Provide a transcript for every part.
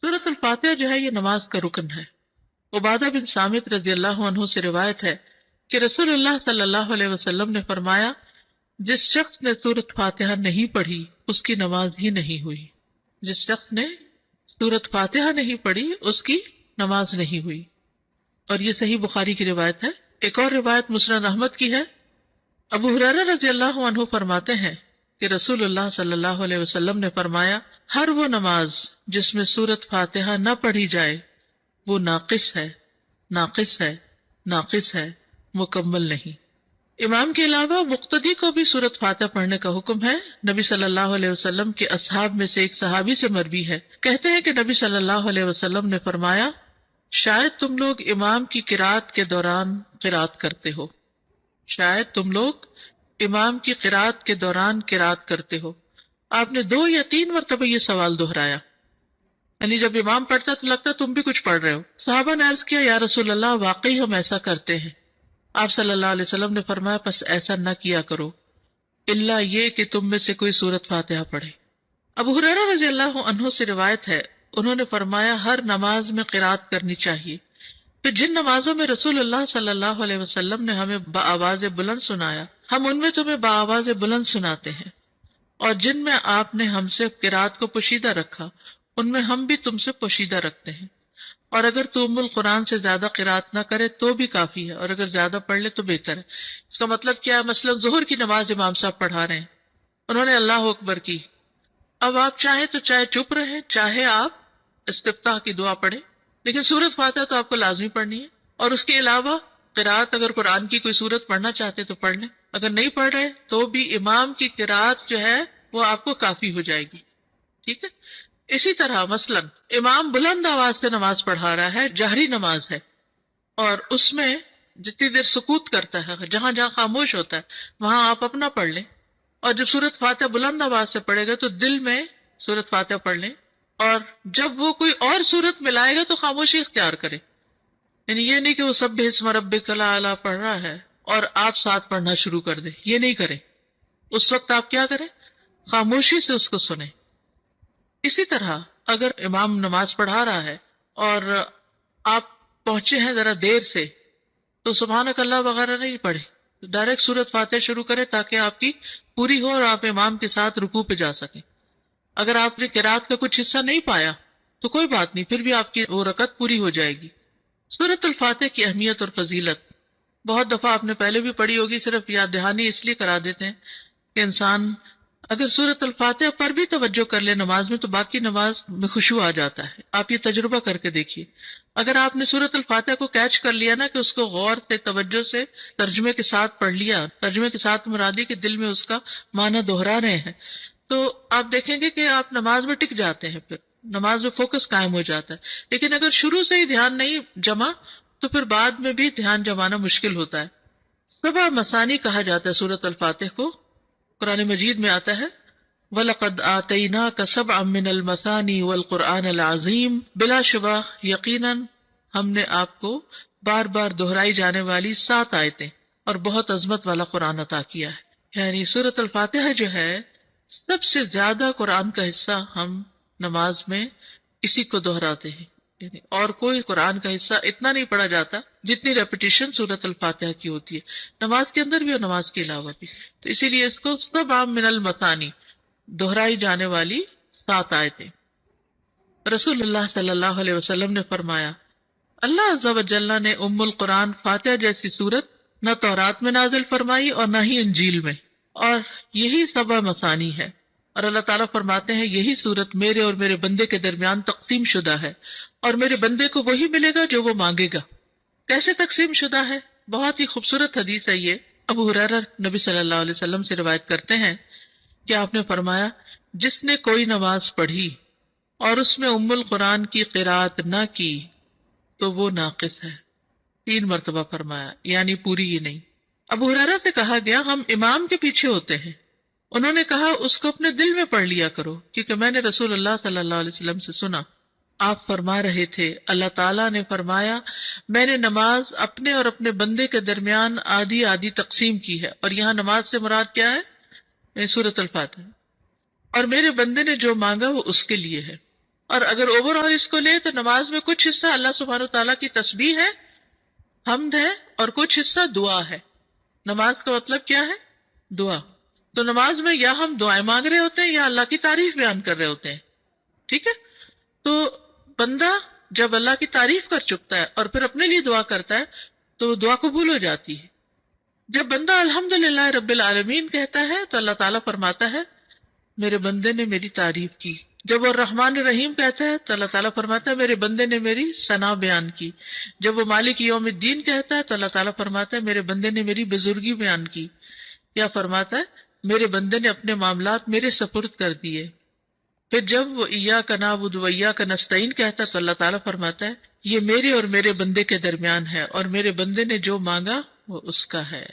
سورۃ الفاتحہ جو ہے یہ نماز کا رکن ہے۔ عبادہ بن صامت رضی اللہ عنہ سے روایت ہے کہ رسول اللہ صلی اللہ علیہ وسلم نے فرمایا، جس شخص نے سورۃ فاتحہ نہیں پڑھی اس کی نماز ہی نہیں ہوئی۔ جس شخص نے سورۃ فاتحہ نہیں پڑھی اس کی نماز نہیں ہوئی، اور یہ صحیح بخاری کی روایت ہے۔ ایک اور روایت مسند احمد کی ہے۔ ابو ہریرہ رضی اللہ عنہ فرماتے ہیں کہ رسول اللہ صلی اللہ علیہ وسلم نے فرمایا، ہر وہ نماز جس میں سورۃ فاتحہ نہ پڑھی جائے وہ ناقص ہے، ناقص ہے، ناقص ہے، مکمل نہیں۔ امام کے علاوہ مقتدی کو بھی سورۃ فاتحہ پڑھنے کا حکم ہے۔ نبی صلی اللہ علیہ وسلم کے اصحاب میں سے ایک صحابی سے مروی ہے، کہتے ہیں کہ نبی صلی اللہ علیہ وسلم نے فرمایا، شاید تم لوگ امام کی قرات کے دوران قرات کرتے ہو، شاید تم لوگ امام کی قرات کے دوران قرات کرتے ہو۔ آپ نے 2 یا 3 مرتبہ یہ سوال دہرایا، یعنی جب امام پڑھتا تو لگتا تم بھی کچھ پڑھ رہے ہو۔ صحابہ نے عرض کیا، یا رسول اللہ واقعی ہم ایسا کرتے ہیں۔ آپ صلی اللہ علیہ وسلم نے فرمایا، پس ایسا نہ کیا کرو الا یہ کہ تم میں سے کوئی سورۃ فاتحہ پڑھے۔ ابو ہریرہ رضی اللہ عنہ سے روایت ہے، انہوں نے فرمایا، ہر نماز میں قرات کرنی چاہیے۔ پھر جن نمازوں میں رسول اللہ صلی اللہ علیہ وسلم نے ہمیں بآواز بلند سنایا، ہم ان میں تمہیں بآواز بلند سناتے ہیں، اور جن میں آپ نے ہم سے قرات کو پوشیدہ رکھا ان میں ہم بھی تم سے پوشیدہ رکھتے ہیں، اور اگر تو ام القرآن سے زیادہ قرات نہ کرے تو بھی کافی ہے، اور اگر زیادہ پڑھ لے تو بہتر ہے۔ اس کا مطلب کیا ہے؟ مثلا ظہر کی نماز امام صاحب پڑھا رہے ہیں، انہوں نے اللہ اکبر کی، اب آپ چاہیں تو چاہے چپ رہیں، چاہے آپ استفتاح کی دعا پڑھیں، لیکن سورۃ فاتحہ تو آپ کو لازمی پڑھنی ہے۔ اور اس کے علاوہ قرات، اگر قرآن کی کوئی سورت پڑھنا چاہتے تو پڑھ لیں، اگر نہیں پڑھ رہے تو بھی امام کی قرات جو ہے وہ آپ کو کافی ہو جائے گی، ٹھیک ہے۔ اسی طرح مثلا امام بلند آواز سے نماز پڑھا رہا ہے، جہری نماز ہے، اور اس میں جتنی دیر سکوت کرتا ہے، جہاں جہاں خاموش ہوتا ہے وہاں آپ اپنا پڑھ لیں، اور جب سورۃ فاتحہ بلند آواز سے پڑھے گا تو دل میں سورۃ فاتحہ پڑھ لیں، اور جب وہ کوئی اور سورت ملائے گا تو خاموشی اختیار کرے، یعنی یہ نہیں کہ وہ سبح اسم ربک الاعلی پڑھ رہا ہے اور آپ ساتھ پڑھنا شروع کر دیں، یہ نہیں کریں۔ اس وقت آپ کیا کریں؟ خاموشی سے اس کو سنیں۔ اسی طرح اگر امام نماز پڑھا رہا ہے اور آپ پہنچے ہیں ذرا دیر سے تو سبحانک اللہ وغیرہ نہیں پڑھے، ڈائریکٹ سورۃ فاتحہ شروع کریں تاکہ آپ کی پوری ہو اور آپ امام کے ساتھ رکوع پہ جا سکیں۔ اگر آپ نے قرات کا کچھ حصہ نہیں پایا تو کوئی بات نہیں، پھر بھی آپ کی وہ رکعت پوری ہو جائے گی۔ سورۃ الفاتحہ کی اہمیت اور فضیلت بہت دفعہ آپ نے پہلے بھی پڑھی ہوگی، صرف یاد دہانی اس لیے کرا دیتے ہیں کہ انسان اگر سورۃ الفاتحہ پر بھی توجہ کر لے نماز میں تو باقی نماز میں خشوع آ جاتا ہے۔ آپ یہ تجربہ کر کے دیکھیے، اگر آپ نے سورۃ الفاتحہ کو کیچ کر لیا نا کہ اس کو غور سے، توجہ سے ترجمے کے ساتھ پڑھ لیا، ترجمے کے ساتھ مرادی کے دل میں اس کا معنی دہرا رہے ہیں، تو آپ دیکھیں گے کہ آپ نماز میں ٹک جاتے ہیں، پھر نماز میں فوکس قائم ہو جاتا ہے۔ لیکن اگر شروع سے ہی دھیان نہیں جمع تو پھر بعد میں بھی دھیان جمانا مشکل ہوتا ہے۔ 7 مثانی کہا جاتا ہے سورۃ الفاتحہ کو، قرآن مجید میں آتا ہے، وَلَقَدْ آتَيْنَاكَ سَبْعًا مِّنَ الْمَثَانِي وَالْقُرْآنَ الْعَظِيمِ، بلا شبہ یقیناً ہم نے آپ کو بار بار دہرائی جانے والی 7 آیتیں اور بہت عظمت والا قرآن عطا کیا ہے۔ یعنی سورۃ الفاتحہ جو ہے سب سے زیادہ قرآن کا حصہ ہم نماز میں اسی کو دہراتے ہیں، یعنی اور کوئی قرآن کا حصہ اتنا نہیں پڑھا جاتا جتنی ریپیٹیشن سورۃ الفاتحہ کی ہوتی ہے، نماز کے اندر بھی اور نماز کے علاوہ بھی۔ تو اسی لیے اس کو سبع من المثانی، دہرائی جانے والی 7 آیتیں۔ رسول اللہ صلی اللہ علیہ وسلم نے فرمایا، اللہ عز و جل نے ام القرآن فاتحہ جیسی سورت نہ تورات میں نازل فرمائی اور نہ ہی انجیل میں، اور یہی 7 مثانی ہے، اور اللہ تعالیٰ فرماتے ہیں یہی سورت میرے اور میرے بندے کے درمیان تقسیم شدہ ہے، اور میرے بندے کو وہی ملے گا جو وہ مانگے گا۔ کیسے تقسیم شدہ ہے؟ بہت ہی خوبصورت حدیث ہے یہ۔ ابو ہریرہ نبی صلی اللہ علیہ وسلم سے روایت کرتے ہیں کہ آپ نے فرمایا، جس نے کوئی نماز پڑھی اور اس میں ام القرآن کی قرات نہ کی تو وہ ناقص ہے۔ 3 مرتبہ فرمایا، یعنی پوری ہی نہیں۔ ابو ہریرہ سے کہا گیا، ہم امام کے پیچھے ہوتے ہیں، انہوں نے کہا اس کو اپنے دل میں پڑھ لیا کرو، کیونکہ میں نے رسول اللہ صلی اللہ علیہ وسلم سے سنا، آپ فرما رہے تھے اللہ تعالیٰ نے فرمایا میں نے نماز اپنے اور اپنے بندے کے درمیان آدھی آدھی تقسیم کی ہے، اور یہاں نماز سے مراد کیا ہے؟ سورۃ الفاتحہ، اور میرے بندے نے جو مانگا وہ اس کے لیے ہے۔ اور اگر اوور آل اس کو لے تو نماز میں کچھ حصہ اللہ سبحانہ و تعالیٰ کی تسبیح ہے، حمد ہے، اور کچھ حصہ دعا ہے۔ نماز کا مطلب کیا ہے؟ دعا۔ تو نماز میں یا ہم دعائیں مانگ رہے ہوتے ہیں یا اللہ کی تعریف بیان کر رہے ہوتے ہیں، ٹھیک ہے؟ تو بندہ جب اللہ کی تعریف کر چکتا ہے اور پھر اپنے لیے دعا کرتا ہے تو دعا قبول ہو جاتی ہے۔ جب بندہ الحمدللہ رب العالمین کہتا ہے تو اللہ تعالیٰ فرماتا ہے میرے بندے نے میری تعریف کی۔ جب وہ الرحمن الرحیم کہتا ہے تو اللہ تعالیٰ فرماتا ہے میرے بندے نے میری ثنا بیان کی۔ جب وہ مالک یوم الدین کہتا ہے تو اللہ تعالیٰ فرماتا ہے میرے بندے نے میری بزرگی بیان کی، یا فرماتا ہے میرے بندے نے اپنے معاملات میرے سپرد کر دیے۔ پھر جب وہ ایاک نعبد و ایاک نستعین کہتا ہے تو اللہ تعالیٰ فرماتا ہے یہ میرے اور میرے بندے کے درمیان ہے، اور میرے بندے نے جو مانگا وہ اس کا ہے۔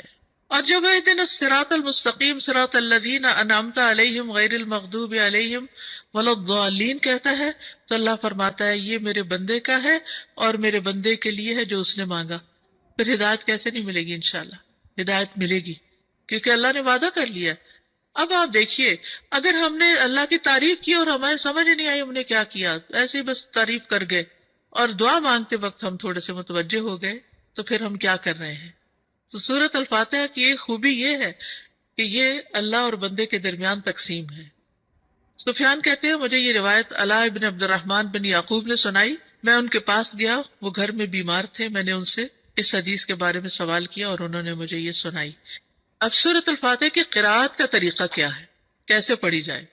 اور جب اہدنا الصراط المستقیم صراط الذین انعمت علیہم غیر المغضوب علیہم ولا الضالین کہتا ہے تو اللہ فرماتا ہے یہ میرے بندے کا ہے اور میرے بندے کے لیے ہے جو اس نے مانگا۔ پھر ہدایت کیسے نہیں ملے گی؟ انشاءاللہ ہدایت ملے گی، کیونکہ اللہ نے وعدہ کر لیا۔ اب آپ دیکھیے اگر ہم نے اللہ کی تعریف کی اور ہمیں سمجھ نہیں آئی ہم نے کیا کیا، ایسے ہی بس تعریف کر گئے اور دعا مانگتے وقت ہم تھوڑے سے متوجہ ہو گئے، تو پھر ہم کیا کر رہے ہیں؟ تو سورۃ الفاتحہ کی ایک خوبی یہ ہے کہ یہ اللہ اور بندے کے درمیان تقسیم ہے۔ سفیان کہتے ہیں مجھے یہ روایت علاء ابن عبد الرحمن بن یعقوب نے سنائی، میں ان کے پاس گیا، وہ گھر میں بیمار تھے، میں نے ان سے اس حدیث کے بارے میں سوال کیا اور انہوں نے مجھے یہ سنائی۔ اب سورۃ الفاتحہ کی قراءت کا طریقہ کیا ہے، کیسے پڑھی جائے؟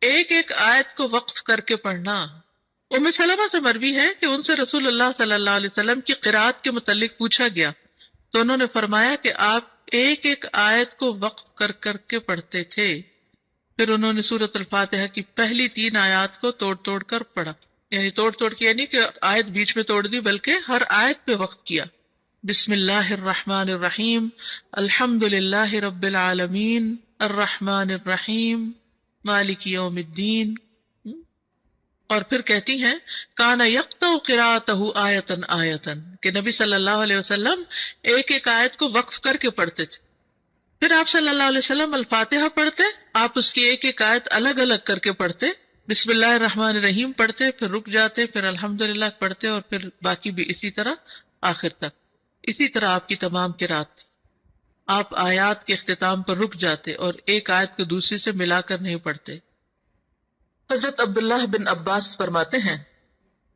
ایک ایک آیت کو وقف کر کے پڑھنا۔ ام سلمہ سے مروی ہے کہ ان سے رسول اللہ صلی اللہ علیہ وسلم کی قراءت کے متعلق پوچھا گیا تو انہوں نے فرمایا کہ آپ ایک ایک آیت کو وقف کر کر کے پڑھتے تھے۔ پھر انہوں نے سورۃ الفاتحہ کی پہلی 3 آیات کو توڑ توڑ کر پڑھا، یعنی توڑ توڑ کے یعنی کہ آیت بیچ میں توڑ دی، بلکہ ہر آیت پہ وقف کیا۔ بسم اللہ الرحمن الرحیم، الحمد للہ رب العالمین، الرحمن الرحیم، مالک یوم الدین۔ اور پھر کہتی ہیں کان یقطع قراءتہ آیتن آیتن، کہ نبی صلی اللہ علیہ وسلم ایک ایک آیت کو وقف کر کے پڑھتے تھے۔ پھر آپ صلی اللہ علیہ وسلم الفاتحہ پڑھتے، آپ اس کی ایک ایک آیت الگ الگ کر کے پڑھتے، بسم اللہ الرحمن الرحیم پڑھتے، پھر رک جاتے، پھر الحمدللہ پڑھتے، اور پھر باقی بھی اسی طرح آخر تک۔ اسی طرح آپ کی تمام قرات تھی۔ آپ آیات کے اختتام پر رک جاتے اور ایک آیت کو دوسری سے ملا کر نہیں پڑھتے۔ حضرت عبداللہ بن عباس فرماتے ہیں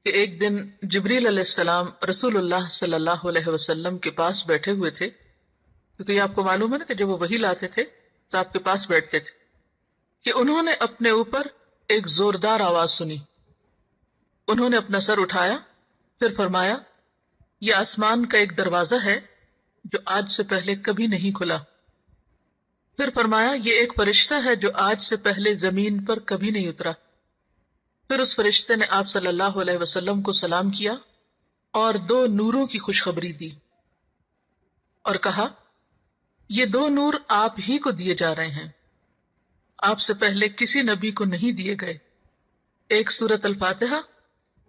کہ ایک دن جبریل علیہ السلام رسول اللہ صلی اللہ علیہ وسلم کے پاس بیٹھے ہوئے تھے، کیونکہ یہ آپ کو معلوم ہے نا کہ جب وہ وحی لاتے تھے تو آپ کے پاس بیٹھتے تھے، کہ انہوں نے اپنے اوپر ایک زوردار آواز سنی۔ انہوں نے اپنا سر اٹھایا، پھر فرمایا یہ آسمان کا ایک دروازہ ہے جو آج سے پہلے کبھی نہیں کھلا۔ پھر فرمایا یہ ایک فرشتہ ہے جو آج سے پہلے زمین پر کبھی نہیں اترا۔ پھر اس فرشتے نے آپ صلی اللہ علیہ وسلم کو سلام کیا اور 2 نوروں کی خوشخبری دی اور کہا یہ 2 نور آپ ہی کو دیے جا رہے ہیں، آپ سے پہلے کسی نبی کو نہیں دیے گئے، ایک سورۃ الفاتحہ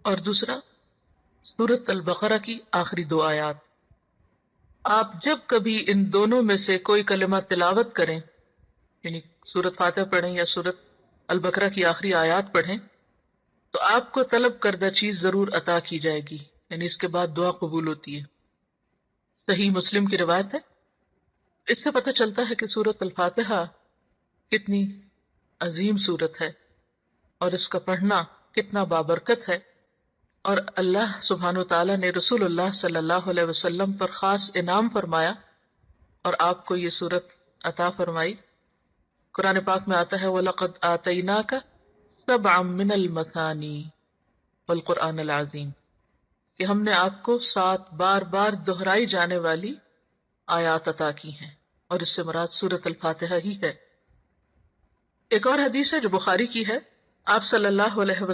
اور دوسرا سورۃ البقرہ کی آخری 2 آیات۔ آپ جب کبھی ان دونوں میں سے کوئی کلمہ تلاوت کریں، یعنی سورۃ فاتحہ پڑھیں یا سورۃ البقرہ کی آخری آیات پڑھیں، تو آپ کو طلب کردہ چیز ضرور عطا کی جائے گی، یعنی اس کے بعد دعا قبول ہوتی ہے۔ صحیح مسلم کی روایت ہے۔ اس سے پتہ چلتا ہے کہ سورۃ الفاتحہ کتنی عظیم سورت ہے اور اس کا پڑھنا کتنا بابرکت ہے، اور اللہ سبحانہ وتعالیٰ نے رسول اللہ صلی اللہ علیہ وسلم پر خاص انعام فرمایا اور آپ کو یہ سورت عطا فرمائی۔ قرآن پاک میں آتا ہے وَلَقَدْ آتَيْنَاكَ سَبْعًا مِّنَ الْمَثَانِي وَالْقُرْآنِ الْعَظِيمِ، کہ ہم نے آپ کو 7 بار بار دہرائی جانے والی آیات عطا کی ہیں، اور اس سے مراد سورۃ الفاتحہ ہی ہے۔ ایک اور حدیث ہے جو بخاری کی ہے، آپ صلی اللہ علیہ وسلم